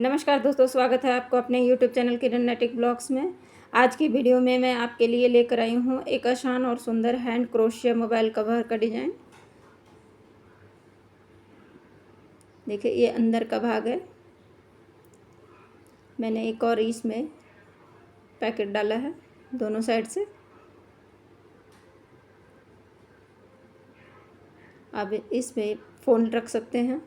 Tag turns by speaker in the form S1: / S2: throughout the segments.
S1: नमस्कार दोस्तों, स्वागत है आपको अपने YouTube चैनल किरणेटिक ब्लॉग्स में। आज की वीडियो में मैं आपके लिए लेकर आई हूँ एक आसान और सुंदर हैंड क्रोशिया मोबाइल कवर का डिज़ाइन। देखिए, ये अंदर का भाग है। मैंने एक और इसमें पैकेट डाला है दोनों साइड से। अब इसमें फ़ोन रख सकते हैं।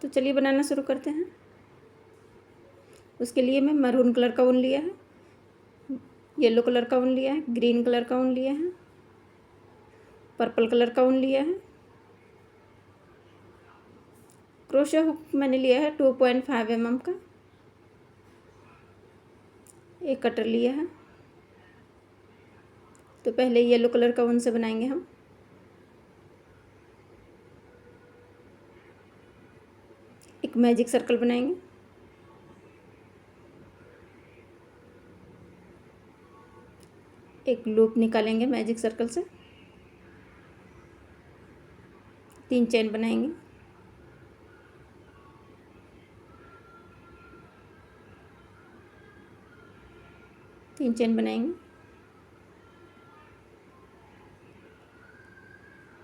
S1: तो चलिए बनाना शुरू करते हैं। उसके लिए मैं मैरून कलर का ऊन लिया है, येलो कलर का ऊन लिया है, ग्रीन कलर का ऊन लिया है, पर्पल कलर का ऊन लिया है। क्रोशिया हुक मैंने लिया है 2.5 mm का। एक कटर लिया है। तो पहले येलो कलर का ऊन से बनाएंगे हम। एक मैजिक सर्कल बनाएंगे। एक लूप निकालेंगे मैजिक सर्कल से। 3 चेन बनाएंगे। तीन चेन बनाएंगे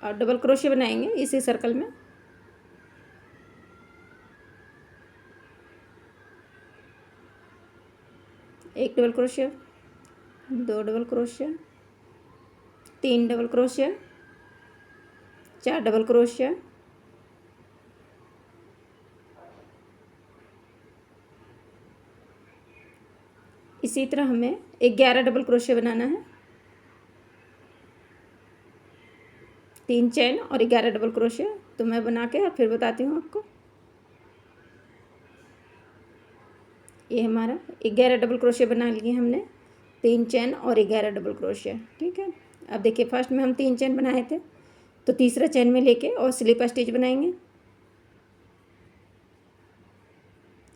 S1: और डबल क्रोशिया बनाएंगे इसी सर्कल में। एक double crochet, 2 double crochet, 3 double crochet, 4 double crochet, इसी तरह हमें 11 डबल क्रोशिया बनाना है। 3 चेन और 11 डबल क्रोशिया। तो मैं बना के फिर बताती हूँ आपको। ये हमारा 11 डबल क्रोशिया बना लिए हमने। 3 चेन और 11 डबल क्रोशिया। ठीक है। अब देखिए, फर्स्ट में हम 3 चेन बनाए थे, तो तीसरा चेन में लेके और स्लिप स्टिच बनाएंगे।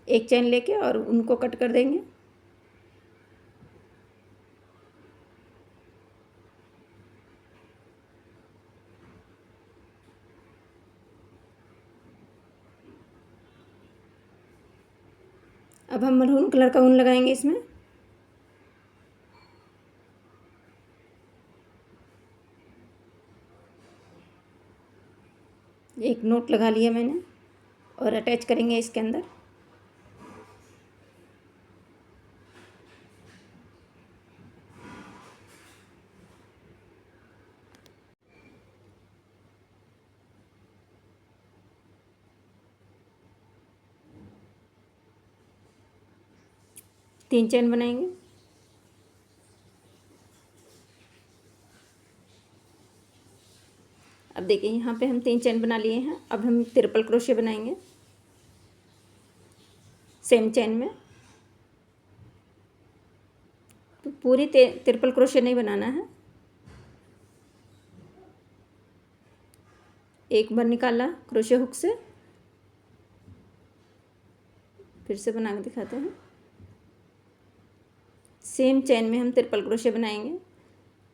S1: एक चेन लेके और उनको कट कर देंगे। अब हम मरून कलर का ऊन लगाएंगे इसमें। एक नोट लगा लिया मैंने और अटैच करेंगे इसके अंदर। तीन चेन बनाएंगे। अब देखिए, यहाँ पे हम 3 चेन बना लिए हैं। अब हम ट्रिपल क्रोशिया बनाएंगे सेम चेन में। तो पूरी ट्रिपल क्रोशिया नहीं बनाना है। एक बार निकाला क्रोशिया हुक से, फिर से बना के दिखाते हैं। सेम चेन में हम ट्रिपल क्रोशिया बनाएंगे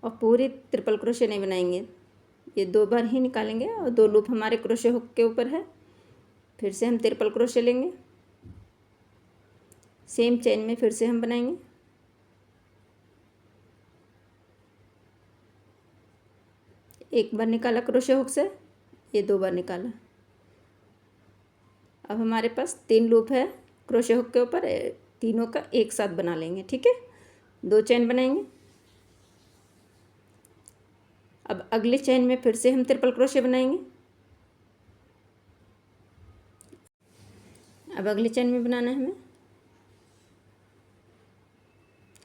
S1: और पूरी ट्रिपल क्रोशिया नहीं बनाएंगे। ये 2 बार ही निकालेंगे और 2 लूप हमारे क्रोशिया हुक के ऊपर है। फिर से हम ट्रिपल क्रोशिया लेंगे। सेम चेन में फिर से हम बनाएंगे। एक बार निकाला क्रोशिया हुक से, ये 2 बार निकाला। अब हमारे पास 3 लूप है क्रोशिया हुक के ऊपर। तीनों का एक साथ बना लेंगे। ठीक है। 2 चेन बनाएंगे। अब अगले चेन में फिर से हम ट्रिपल क्रोशिया बनाएंगे। अब अगले चेन में बनाना है हमें।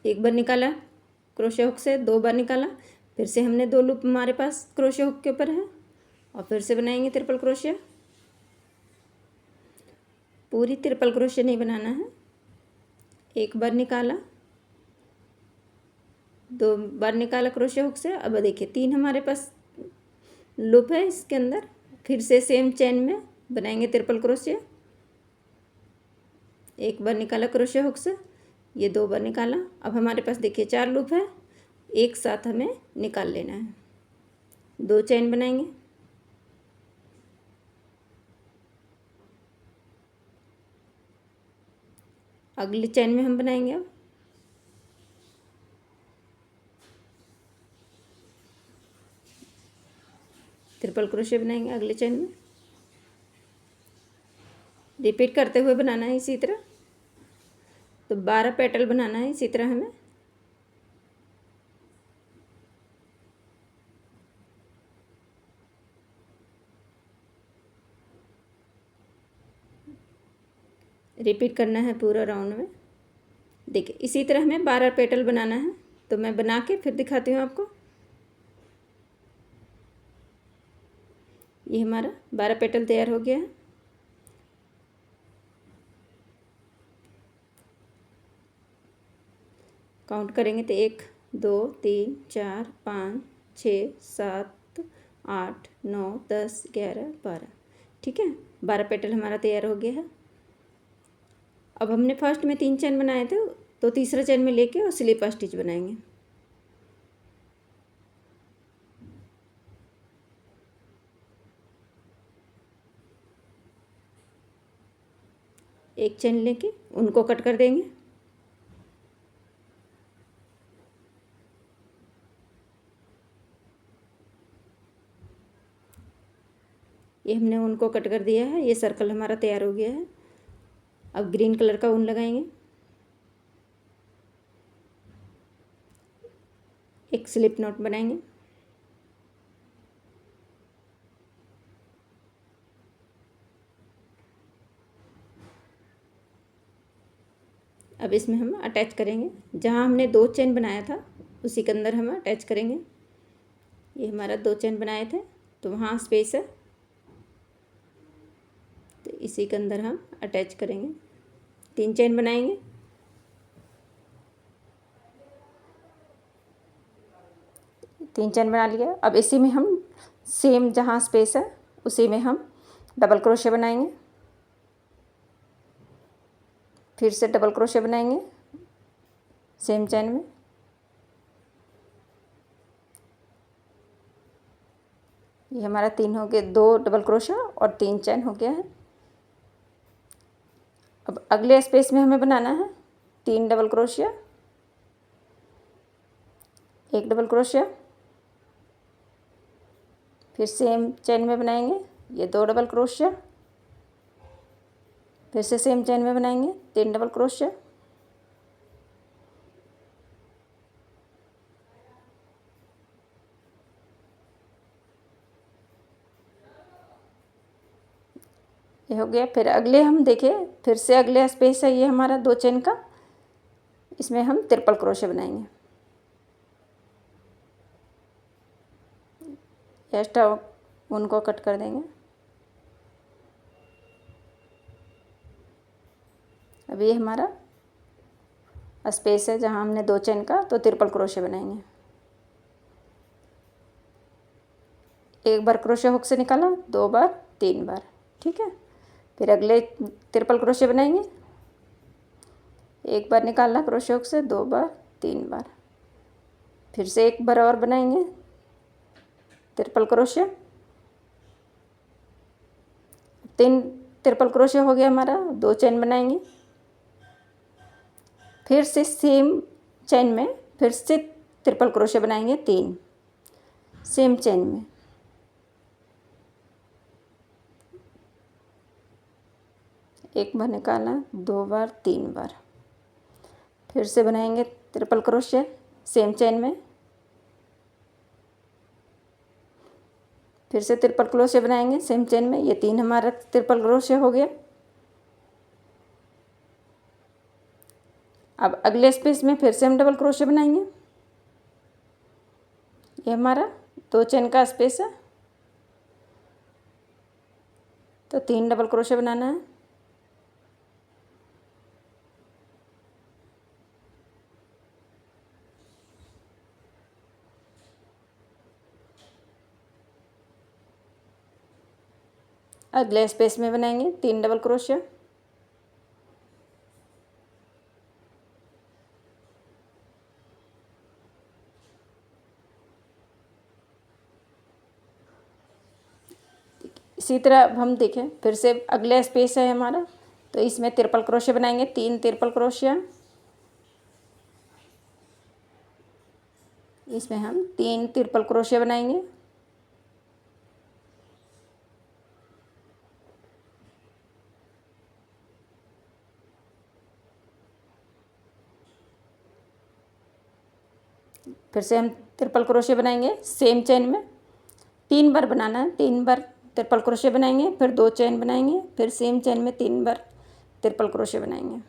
S1: एक बार निकाला क्रोशिया हुक से, 2 बार निकाला। फिर से हमने 2 लूप हमारे पास क्रोशिया हुक के ऊपर है और फिर से बनाएंगे ट्रिपल क्रोशिया। पूरी ट्रिपल क्रोशिया नहीं बनाना है। एक बार निकाला, 2 बार निकाला क्रोशिया हुक से। अब देखिए, 3 हमारे पास लूप है इसके अंदर। फिर से सेम चेन में बनाएंगे ट्रिपल क्रोशिया। एक बार निकाला क्रोशिया हुक से, ये 2 बार निकाला। अब हमारे पास देखिए 4 लूप है, एक साथ हमें निकाल लेना है। 2 चेन बनाएंगे। अगली चेन में हम बनाएंगे अब ट्रिपल क्रोशिया बनाएंगे अगले चेन में। रिपीट करते हुए बनाना है इसी तरह। तो 12 पेटल बनाना है इसी तरह हमें। रिपीट करना है पूरा राउंड में। देखिए इसी तरह हमें 12 पेटल बनाना है। तो मैं बना के फिर दिखाती हूँ आपको। ये हमारा 12 पेटल तैयार हो गया है। काउंट करेंगे तो 1 2 3 4 5 6 7 8 9 10 11 12। ठीक है, 12 पेटल हमारा तैयार हो गया है। अब हमने फर्स्ट में 3 चेन बनाए थे, तो तीसरा चेन में लेके और स्लिप स्टिच बनाएंगे। एक चेन लेके उनको कट कर देंगे। ये हमने उनको कट कर दिया है। ये सर्कल हमारा तैयार हो गया है। अब ग्रीन कलर का ऊन लगाएंगे। एक स्लिप नॉट बनाएंगे। अब इसमें हम अटैच करेंगे। जहाँ हमने 2 चेन बनाया था उसी के अंदर हम अटैच करेंगे। ये हमारा 2 चेन बनाए थे तो वहाँ स्पेस है, तो इसी के अंदर हम अटैच करेंगे। 3 चेन बनाएंगे। तीन चेन बना लिया। अब इसी में हम सेम जहाँ स्पेस है उसी में हम डबल क्रोशे बनाएंगे। फिर से डबल क्रोशे बनाएंगे सेम चेन में। ये हमारा 3 हो गए, 2 डबल क्रोशा और 3 चेन हो गया है। अब अगले स्पेस में हमें बनाना है 3 डबल क्रोशिया, 1 डबल क्रोशिया, फिर सेम चेन में बनाएंगे ये 2 डबल क्रोशिया, फिर से सेम चेन में बनाएंगे 3 डबल क्रोशिया, ये हो गया। फिर अगले हम देखिए फिर से अगले स्पेस है ये हमारा 2 चेन का, इसमें हम ट्रिपल क्रोशे बनाएंगे। एक्स्ट्रा उनको कट कर देंगे। अब ये हमारा स्पेस है जहाँ हमने 2 चेन का, तो ट्रिपल क्रोशे बनाएंगे। एक बार क्रोशे हुक से निकाला, 2 बार, 3 बार। ठीक है, फिर अगले ट्रिपल क्रोशे बनाएंगे। एक बार निकालना क्रोशे हुक से, 2 बार, 3 बार। फिर से एक बार और बनाएंगे ट्रिपल क्रोशे। 3 ट्रिपल क्रोशे हो गया हमारा। 2 चेन बनाएंगे। फिर से सेम चेन में फिर से ट्रिपल क्रोशे बनाएंगे 3 सेम चेन में। एक बार निकालना, 2 बार, 3 बार। फिर से बनाएंगे ट्रिपल क्रोशे सेम चेन में। फिर से ट्रिपल क्रोशे बनाएंगे सेम चेन में। ये 3 हमारा ट्रिपल क्रोशे हो गया। अब अगले स्पेस में फिर से हम डबल क्रोशे बनाएंगे। ये हमारा 2 चेन का स्पेस है, तो 3 डबल क्रोशे बनाना है। अगले स्पेस में बनाएंगे 3 डबल क्रोशिया। इसी तरह अब हम देखें, फिर से अगला स्पेस है हमारा, तो इसमें ट्रिपल क्रोशे बनाएंगे, 3 ट्रिपल क्रोशिया। इसमें हम 3 ट्रिपल क्रोशे बनाएंगे। फिर से हम ट्रिपल क्रोशे बनाएंगे सेम चेन में, 3 बार बनाना है, 3 बार ट्रिपल क्रोशे बनाएंगे, फिर 2 चेन बनाएंगे, फिर सेम चेन में 3 बार ट्रिपल क्रोशे बनाएंगे।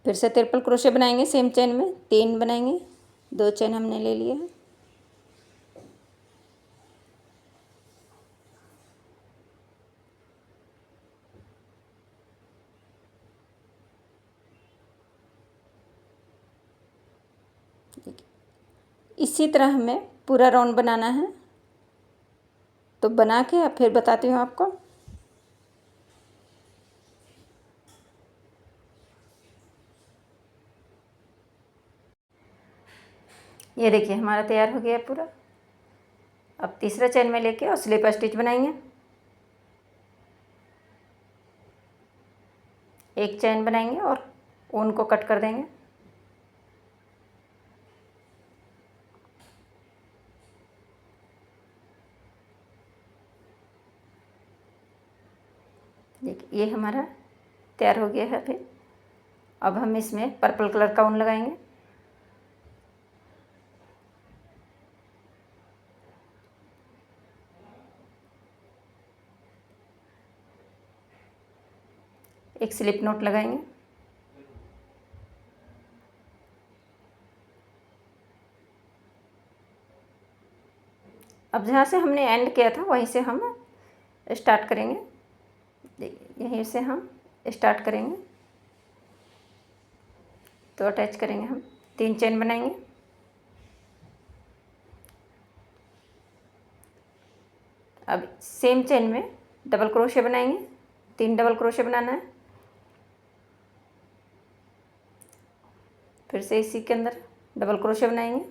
S1: फिर से ट्रिपल क्रोशे बनाएंगे सेम चेन में, 3 बनाएंगे, 2 चेन हमने ले लिया है। इसी तरह हमें पूरा राउंड बनाना है, तो बना के फिर बताती हूँ आपको। ये देखिए हमारा तैयार हो गया है पूरा। अब तीसरा चेन में लेके और स्लिप स्टिच बनाएंगे। एक चेन बनाएंगे और ऊन को कट कर देंगे। देखिए ये हमारा तैयार हो गया है। फिर अब हम इसमें पर्पल कलर का ऊन लगाएंगे। एक स्लिप नॉट लगाएंगे। अब जहाँ से हमने एंड किया था वहीं से हम स्टार्ट करेंगे। देखिए यहीं से हम स्टार्ट करेंगे, तो अटैच करेंगे हम, 3 चेन बनाएंगे। अब सेम चेन में डबल क्रोशे बनाएंगे, 3 डबल क्रोशे बनाना है। फिर से इसी के अंदर डबल क्रोशे बनाएंगे।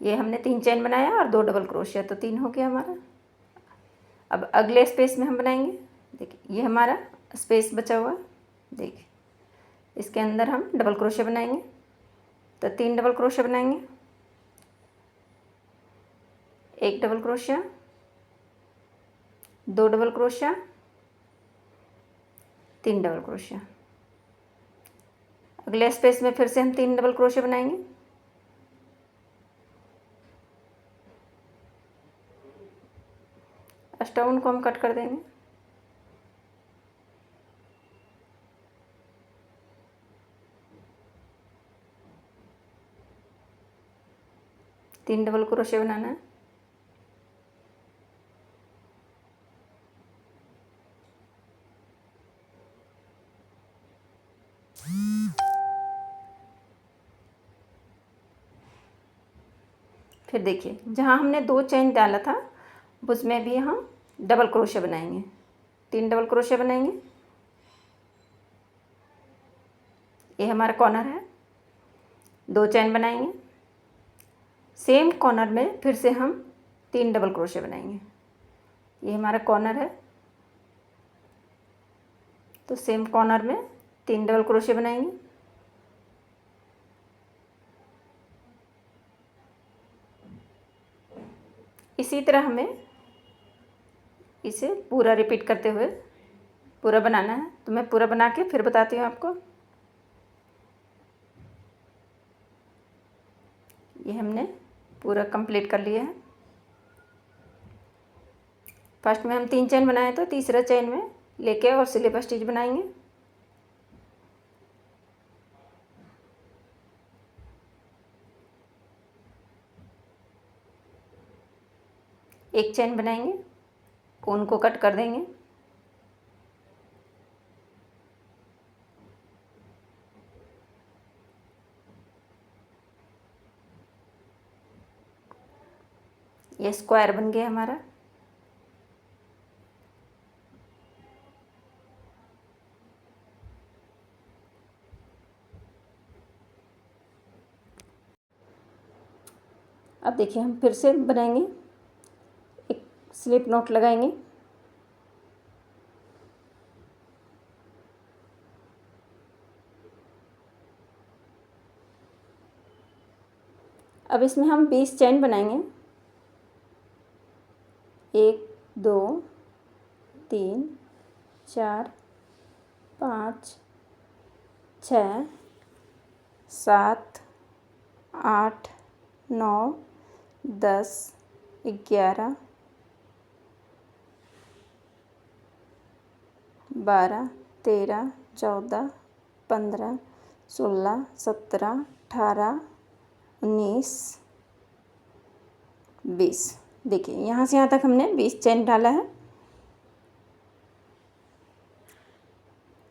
S1: ये हमने 3 चेन बनाया और 2 डबल क्रोशिया, तो 3 हो गया हमारा। अब अगले स्पेस में हम बनाएंगे। देखिए ये हमारा स्पेस बचा हुआ, देखिए इसके अंदर हम डबल क्रोशे बनाएंगे, तो 3 डबल क्रोशे बनाएंगे। एक double crochet, 2 double crochet, 3 double crochet. अगले स्पेस में फिर से हम 3 डबल क्रोशे बनाएंगे। स्टोन को हम कट कर देंगे। तीन डबल क्रोशे बनाना है। फिर देखिए जहाँ हमने 2 चेन डाला था उसमें भी हम डबल क्रोशे बनाएंगे, 3 डबल क्रोशे बनाएंगे। ये हमारा कॉर्नर है, 2 चेन बनाएंगे। सेम कॉर्नर में फिर से हम 3 डबल क्रोशे बनाएंगे। ये हमारा कॉर्नर है, तो सेम कॉर्नर में 3 डबल क्रोशे बनाएंगे। इसी तरह हमें इसे पूरा रिपीट करते हुए पूरा बनाना है, तो मैं पूरा बना के फिर बताती हूँ आपको। ये हमने पूरा कंप्लीट कर लिया है। फर्स्ट में हम 3 चेन बनाए, तो तीसरा चेन में लेके और स्लिप स्टिच बनाएंगे। एक चेन बनाएंगे, ऊन को कट कर देंगे। ये स्क्वायर बन गया हमारा। देखिए हम फिर से बनाएंगे, एक स्लिप नॉट लगाएंगे। अब इसमें हम 20 चैन बनाएंगे। 1 2 3 4 5 6 7 8 9 10 11 12 13 14 15 16 17 18 19 20। देखिए यहाँ से यहाँ तक हमने 20 चैन डाला है।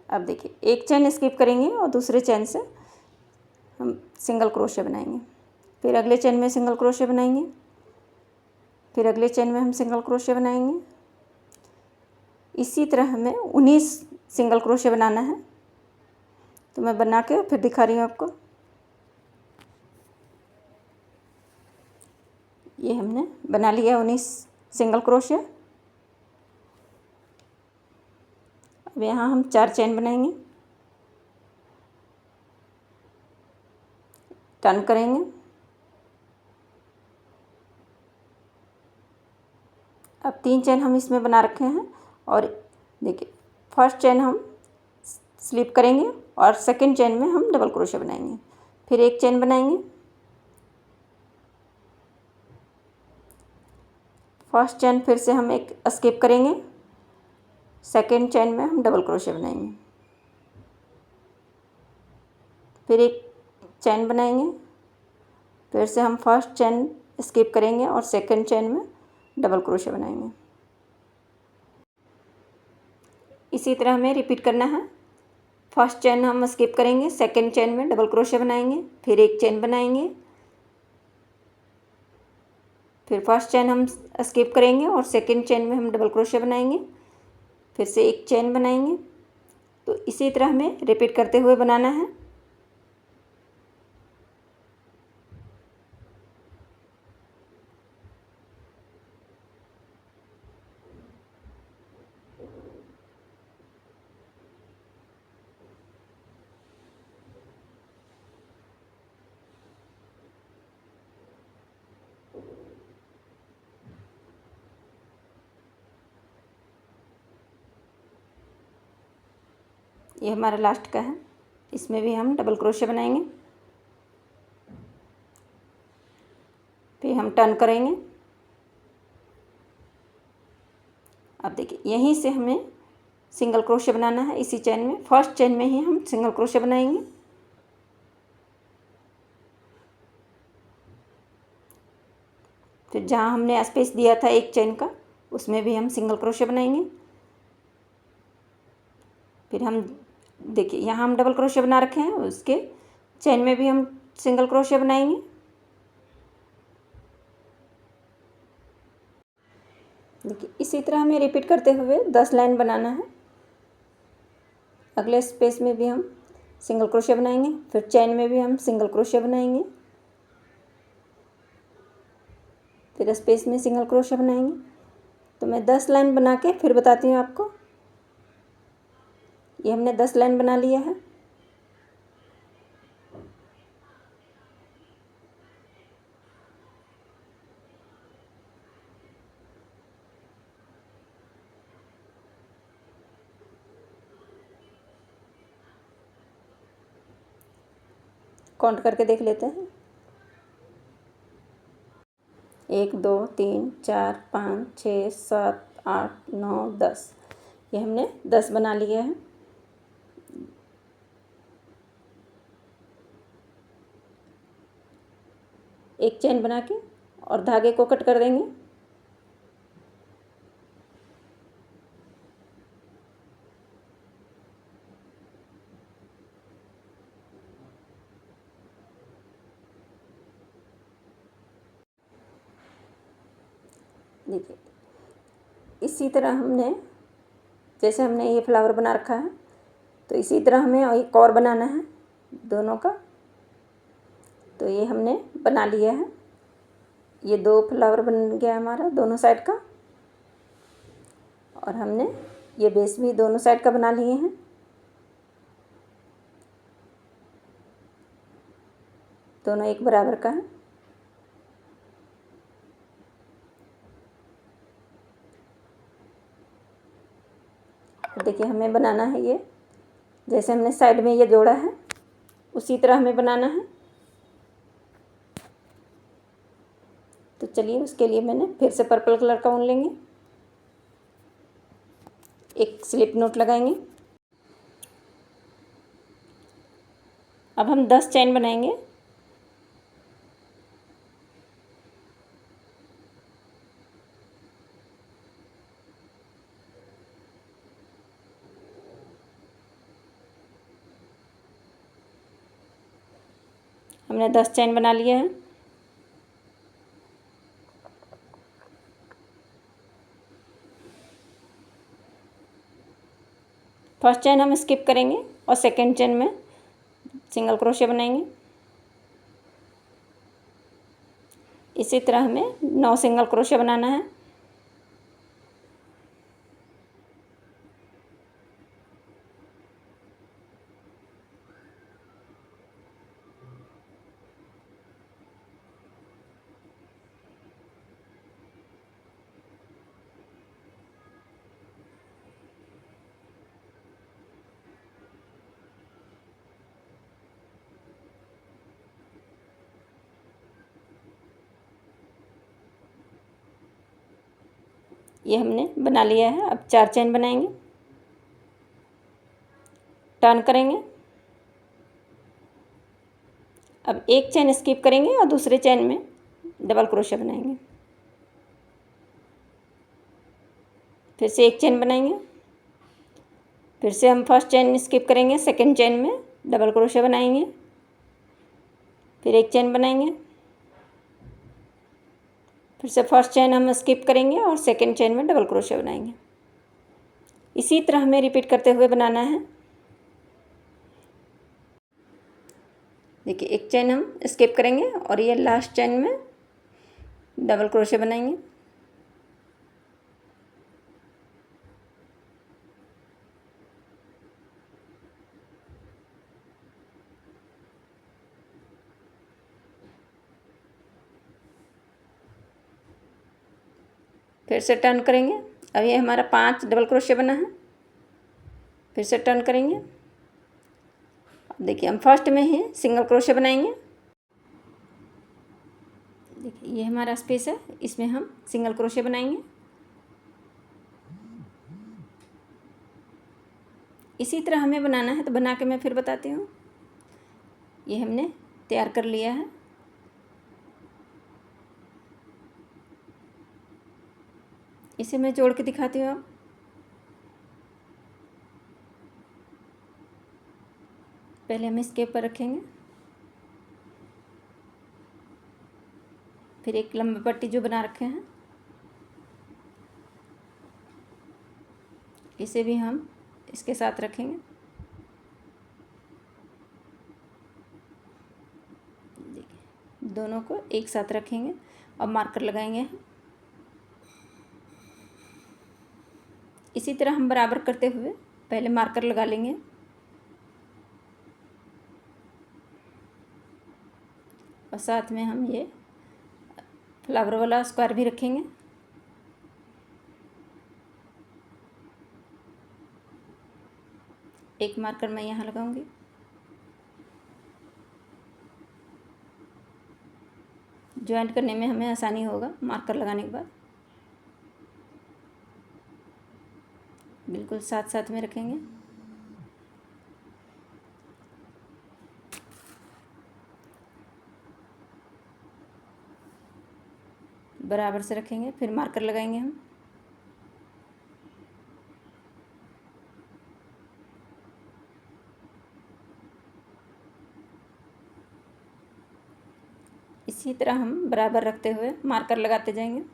S1: अब देखिए एक चैन स्किप करेंगे और दूसरे चैन से हम सिंगल क्रोशे बनाएंगे। फिर अगले चैन में सिंगल क्रोशे बनाएंगे, फिर अगले चैन में हम सिंगल क्रोशे बनाएंगे। इसी तरह हमें 19 सिंगल क्रोशे बनाना है। तो मैं बना के फिर दिखा रही हूँ आपको। ये हमने बना लिया 19 सिंगल क्रोशे। अब यहाँ हम 4 चैन बनाएंगे, टर्न करेंगे। अब 3 चैन हम इसमें बना रखे हैं और देखिए फर्स्ट चैन हम स्लिप करेंगे और सेकंड चैन में हम डबल क्रोशे बनाएंगे। फिर एक चैन बनाएंगे, फर्स्ट चैन फिर से हम एक स्किप करेंगे, सेकंड चैन में हम डबल क्रोशे बनाएंगे। फिर एक चैन बनाएंगे, फिर से हम फर्स्ट चैन स्किप करेंगे और सेकंड चैन में डबल क्रोशे बनाएंगे। इसी तरह हमें रिपीट करना है। फर्स्ट चैन हम स्किप करेंगे, सेकंड चैन में डबल क्रोशे बनाएंगे, फिर एक चैन बनाएंगे, फिर फर्स्ट चैन हम स्किप करेंगे और सेकंड चैन में हम डबल क्रोशे बनाएंगे, फिर से एक चैन बनाएंगे। तो इसी तरह हमें रिपीट करते हुए बनाना है। ये हमारा लास्ट का है, इसमें भी हम डबल क्रोशे बनाएंगे। फिर हम टर्न करेंगे। अब देखिए यहीं से हमें सिंगल क्रोशे बनाना है। इसी चैन में फर्स्ट चैन में ही हम सिंगल क्रोशे बनाएंगे। फिर जहाँ हमने स्पेस दिया था एक चैन का, उसमें भी हम सिंगल क्रोशे बनाएंगे। फिर हम देखिए यहाँ हम डबल क्रोशे बना रखे हैं, उसके चैन में भी हम सिंगल क्रोशे बनाएंगे। देखिए इसी तरह हमें रिपीट करते हुए 10 लाइन बनाना है। अगले स्पेस में भी हम सिंगल क्रोशे बनाएंगे, फिर चैन में भी हम सिंगल क्रोशे बनाएंगे, फिर स्पेस में सिंगल क्रोशे बनाएंगे। तो मैं 10 लाइन बना के फिर बताती हूँ आपको। ये हमने 10 लाइन बना लिया है। काउंट करके देख लेते हैं। 1 2 3 4 5 6 7 8 9 10। ये हमने 10 बना लिया है। एक चैन बना के और धागे को कट कर देंगे। देखिए इसी तरह हमने, जैसे हमने ये फ्लावर बना रखा है, तो इसी तरह हमें एक और बनाना है दोनों का। तो ये हमने बना लिया है। ये 2 फ्लावर बन गया हमारा दोनों साइड का। और हमने ये बेस भी दोनों साइड का बना लिए हैं। दोनों एक बराबर का है। तो देखिए हमें बनाना है ये, जैसे हमने साइड में ये जोड़ा है उसी तरह हमें बनाना है। तो चलिए उसके लिए मैंने फिर से पर्पल कलर का ऊन लेंगे, एक स्लिप नोट लगाएंगे। अब हम 10 चैन बनाएंगे। हमने 10 चैन बना लिया है। फर्स्ट चैन हम स्किप करेंगे और सेकंड चैन में सिंगल क्रोशिया बनाएंगे। इसी तरह हमें 9 सिंगल क्रोशिया बनाना है। ये हमने बना लिया है। अब 4 चैन बनाएंगे, टर्न करेंगे। अब एक चैन स्किप करेंगे और दूसरे चैन में डबल क्रोशिया बनाएंगे। फिर से एक चैन बनाएंगे, फिर से हम फर्स्ट चैन स्किप करेंगे, सेकंड चैन में डबल क्रोशिया बनाएंगे, फिर एक चैन बनाएंगे, फिर से फर्स्ट चैन हम स्किप करेंगे और सेकंड चैन में डबल क्रोशिया बनाएंगे। इसी तरह हमें रिपीट करते हुए बनाना है। देखिए एक चैन हम स्किप करेंगे और ये लास्ट चैन में डबल क्रोशिया बनाएंगे। फिर से टर्न करेंगे। अब ये हमारा 5 डबल क्रोशिया बना है। फिर से टर्न करेंगे। देखिए हम फर्स्ट में ही सिंगल क्रोशिया बनाएंगे। देखिए ये हमारा स्पेस है, इसमें हम सिंगल क्रोशिया बनाएंगे। इसी तरह हमें बनाना है, तो बना के मैं फिर बताती हूँ। ये हमने तैयार कर लिया है। इसे मैं जोड़ के दिखाती हूँ। अब पहले हम इसके ऊपर रखेंगे, फिर एक लंबी पट्टी जो बना रखे हैं इसे भी हम इसके साथ रखेंगे। देखिए दोनों को एक साथ रखेंगे और मार्कर लगाएंगे। इसी तरह हम बराबर करते हुए पहले मार्कर लगा लेंगे और साथ में हम ये फ्लावर वाला स्क्वायर भी रखेंगे। एक मार्कर मैं यहाँ लगाऊंगी। ज्वाइंट करने में हमें आसानी होगा मार्कर लगाने के बाद। बिल्कुल साथ साथ में रखेंगे। बराबर से रखेंगे, फिर मार्कर लगाएंगे हम। इसी तरह हम बराबर रखते हुए मार्कर लगाते जाएंगे।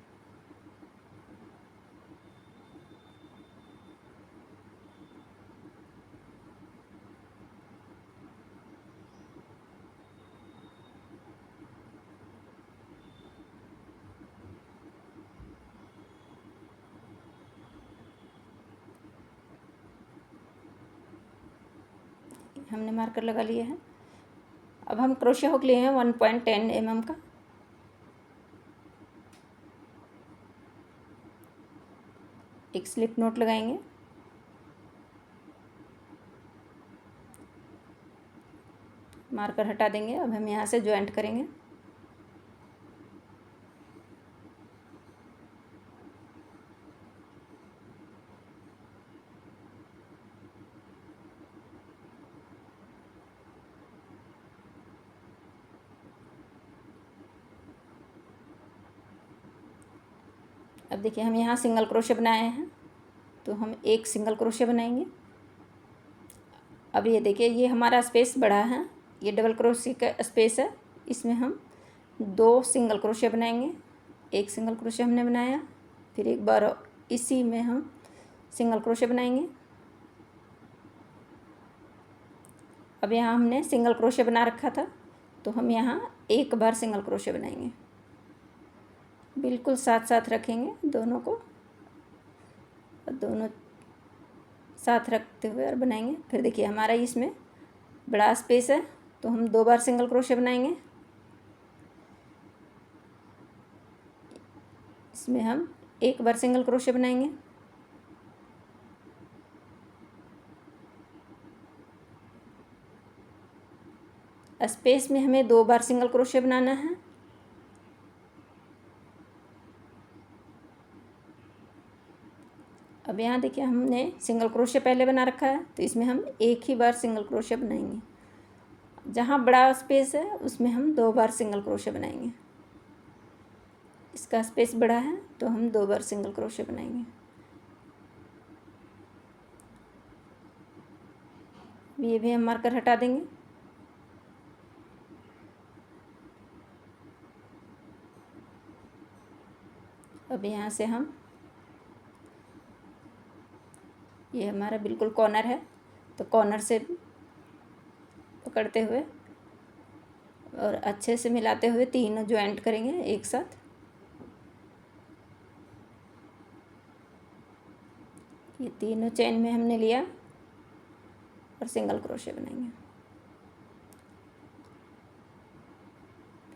S1: हमने मार्कर लगा लिया है। अब हम क्रोशे हुक लिए हैं 1.10 mm का। एक स्लिप नोट लगाएंगे। मार्कर हटा देंगे। अब हम यहाँ से ज्वाइंट करेंगे। अब देखिए हम यहाँ सिंगल क्रोशे बनाए हैं, तो हम एक सिंगल क्रोशे बनाएंगे। अब ये देखिए ये हमारा स्पेस बड़ा है, ये डबल क्रोशे का स्पेस है, इसमें हम 2 सिंगल क्रोशे बनाएंगे। एक सिंगल क्रोशे हमने बनाया, फिर एक बार इसी में हम सिंगल क्रोशे बनाएंगे। अब यहाँ हमने सिंगल क्रोशे बना रखा था, तो हम यहाँ एक बार सिंगल क्रोशे बनाएंगे। बिल्कुल साथ साथ रखेंगे दोनों को, और दोनों साथ रखते हुए और बनाएंगे। फिर देखिए हमारा इसमें बड़ा स्पेस है, तो हम 2 बार सिंगल क्रोशे बनाएंगे। इसमें हम एक बार सिंगल क्रोशे बनाएंगे। स्पेस में हमें 2 बार सिंगल क्रोशे बनाना है। अब यहाँ देखिए हमने सिंगल क्रोशे पहले बना रखा है, तो इसमें हम एक ही बार सिंगल क्रोशे बनाएंगे। जहाँ बड़ा स्पेस है उसमें हम 2 बार सिंगल क्रोशे बनाएंगे। इसका स्पेस बड़ा है, तो हम 2 बार सिंगल क्रोशे बनाएंगे। ये भी हम मार्कर हटा देंगे। अब यहाँ से हम, ये हमारा बिल्कुल कॉर्नर है, तो कॉर्नर से पकड़ते हुए और अच्छे से मिलाते हुए तीनों ज्वाइंट करेंगे एक साथ। ये तीनों चेन में हमने लिया और सिंगल क्रोशे बनाएंगे।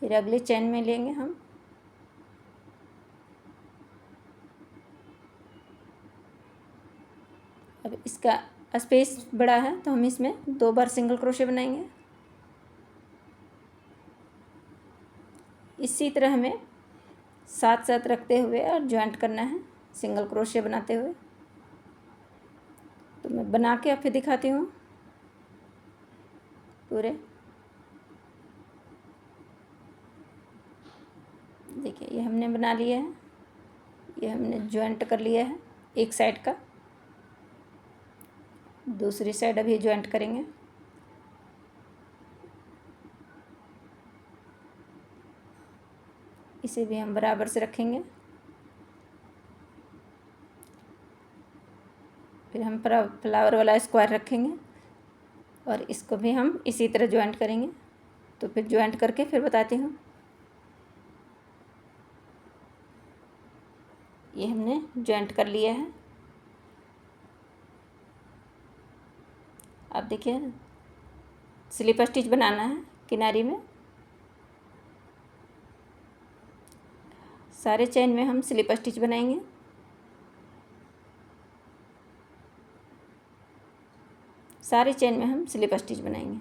S1: फिर अगले चेन में लेंगे हम, अब इसका स्पेस बड़ा है, तो हम इसमें 2 बार सिंगल क्रोशे बनाएंगे। इसी तरह हमें साथ साथ रखते हुए और ज्वाइंट करना है सिंगल क्रोशे बनाते हुए। तो मैं बना के फिर दिखाती हूँ पूरे। देखिए ये हमने बना लिया है, ये हमने ज्वाइंट कर लिया है एक साइड का। दूसरी साइड अभी ज्वाइंट करेंगे। इसे भी हम बराबर से रखेंगे। फिर हम फ्लावर वाला स्क्वायर रखेंगे और इसको भी हम इसी तरह ज्वाइंट करेंगे। तो फिर ज्वाइंट करके फिर बताती हूँ। ये हमने ज्वाइंट कर लिया है। अब देखिए स्लिप स्टिच बनाना है किनारी में। सारे चेन में हम स्लिप स्टिच बनाएंगे। सारे चेन में हम स्लिप स्टिच बनाएंगे।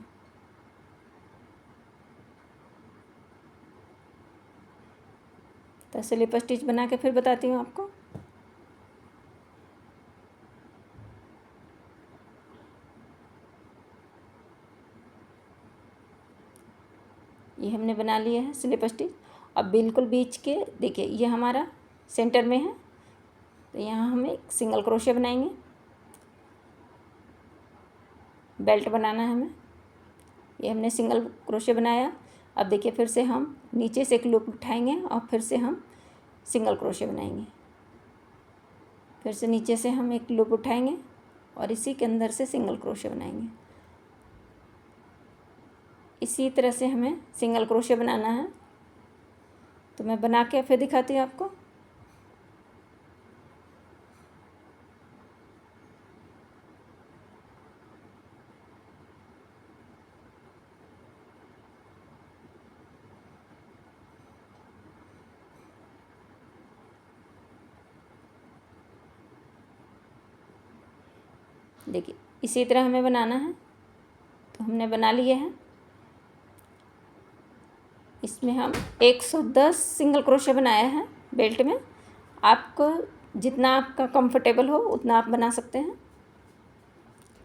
S1: तो स्लिप स्टिच बना के फिर बताती हूँ आपको। ये हमने बना लिया है स्लिप स्टिच। अब बिल्कुल बीच के देखिए ये हमारा सेंटर में है, तो यहाँ हम एक सिंगल क्रोशे बनाएंगे। बेल्ट बनाना है हमें। ये हमने सिंगल क्रोशे बनाया। अब देखिए फिर से हम नीचे से एक लूप उठाएंगे और फिर से हम सिंगल क्रोशे बनाएंगे। फिर से नीचे से हम एक लूप उठाएंगे और इसी के अंदर से सिंगल क्रोशे बनाएंगे। इसी तरह से हमें सिंगल क्रोशे बनाना है। तो मैं बना के फिर दिखाती हूँ आपको। देखिए इसी तरह हमें बनाना है। तो हमने बना लिया है। इसमें हम 110 सिंगल क्रोशे बनाया है बेल्ट में। आपको जितना आपका कंफर्टेबल हो उतना आप बना सकते हैं।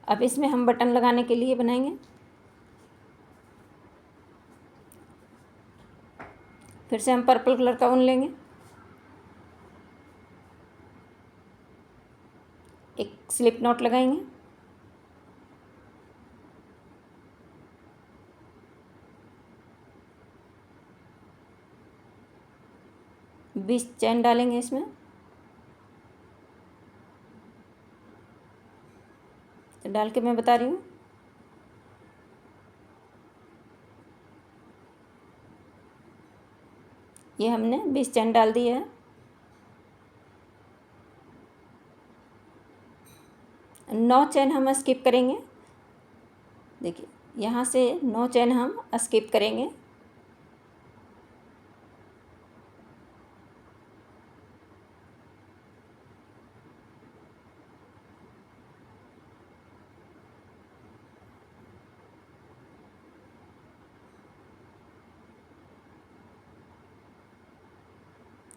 S1: अब इसमें हम बटन लगाने के लिए बनाएंगे। फिर से हम पर्पल कलर का ऊन लेंगे। एक स्लिप नॉट लगाएंगे। बीस चैन डालेंगे इसमें। तो डाल के मैं बता रही हूँ। ये हमने 20 चैन डाल दिए है। 9 चैन हम स्किप करेंगे। देखिए यहाँ से 9 चैन हम स्किप करेंगे।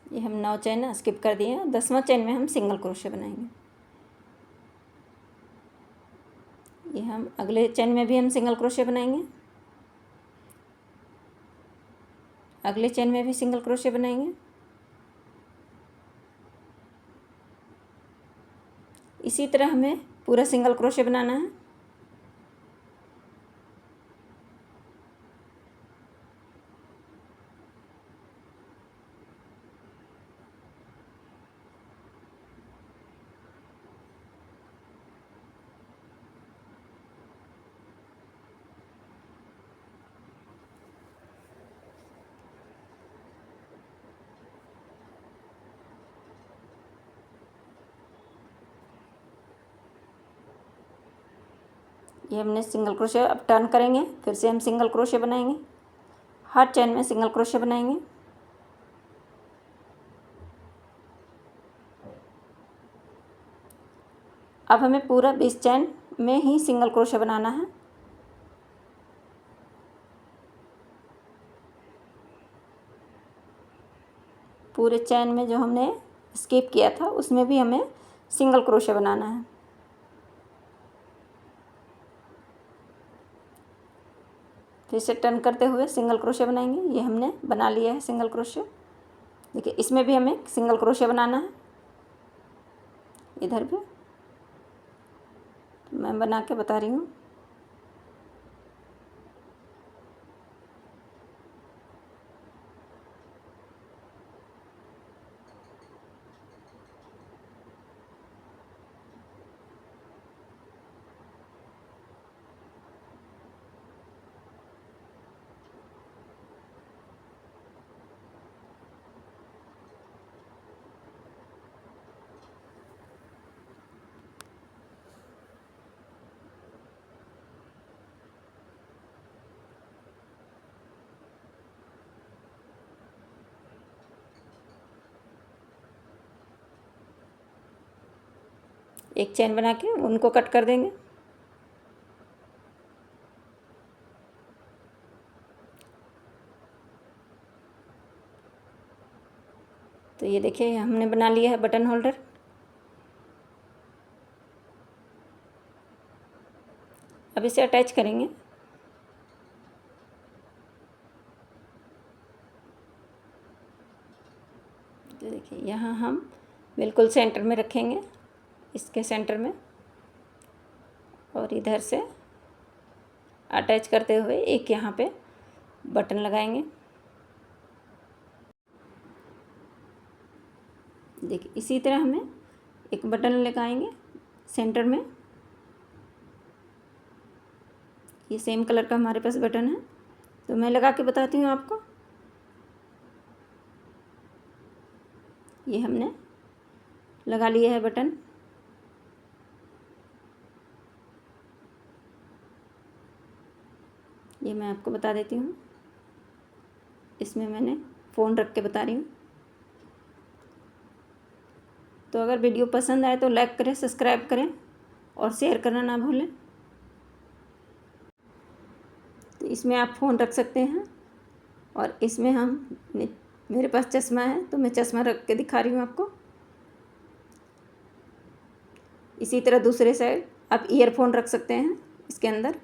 S1: ये हम 9 चैन स्किप कर दिए हैं। 10वां चैन में हम सिंगल क्रोशे बनाएंगे। ये हम अगले चैन में भी हम सिंगल क्रोशे बनाएंगे। अगले चैन में भी सिंगल क्रोशे बनाएंगे। इसी तरह हमें पूरा सिंगल क्रोशे बनाना है। ये हमने सिंगल क्रोशे अब टर्न करेंगे। फिर से हम सिंगल क्रोशे बनाएंगे। हर चैन में सिंगल क्रोशे बनाएंगे। अब हमें पूरा 20 चैन में ही सिंगल क्रोशे बनाना है। पूरे चैन में जो हमने स्किप किया था उसमें भी हमें सिंगल क्रोशे बनाना है। फिर से टर्न करते हुए सिंगल क्रोशे बनाएंगे। ये हमने बना लिया है सिंगल क्रोशे। देखिए इसमें भी हमें सिंगल क्रोशे बनाना है। इधर भी तो मैं बना के बता रही हूँ। एक चैन बना के उनको कट कर देंगे। तो ये देखिए हमने बना लिया है बटन होल्डर। अब इसे अटैच करेंगे। तो देखिए यहाँ हम बिल्कुल सेंटर में रखेंगे, इसके सेंटर में, और इधर से अटैच करते हुए एक यहाँ पे बटन लगाएंगे। देखिए इसी तरह हमें एक बटन लगाएंगे सेंटर में। ये सेम कलर का हमारे पास बटन है, तो मैं लगा के बताती हूँ आपको। ये हमने लगा लिया है बटन। ये मैं आपको बता देती हूँ। इसमें मैंने फ़ोन रख के बता रही हूँ। तो अगर वीडियो पसंद आए तो लाइक करें, सब्सक्राइब करें और शेयर करना ना भूलें। तो इसमें आप फ़ोन रख सकते हैं और इसमें मेरे पास चश्मा है तो मैं चश्मा रख के दिखा रही हूँ आपको। इसी तरह दूसरे साइड आप ईयरफोन रख सकते हैं इसके अंदर।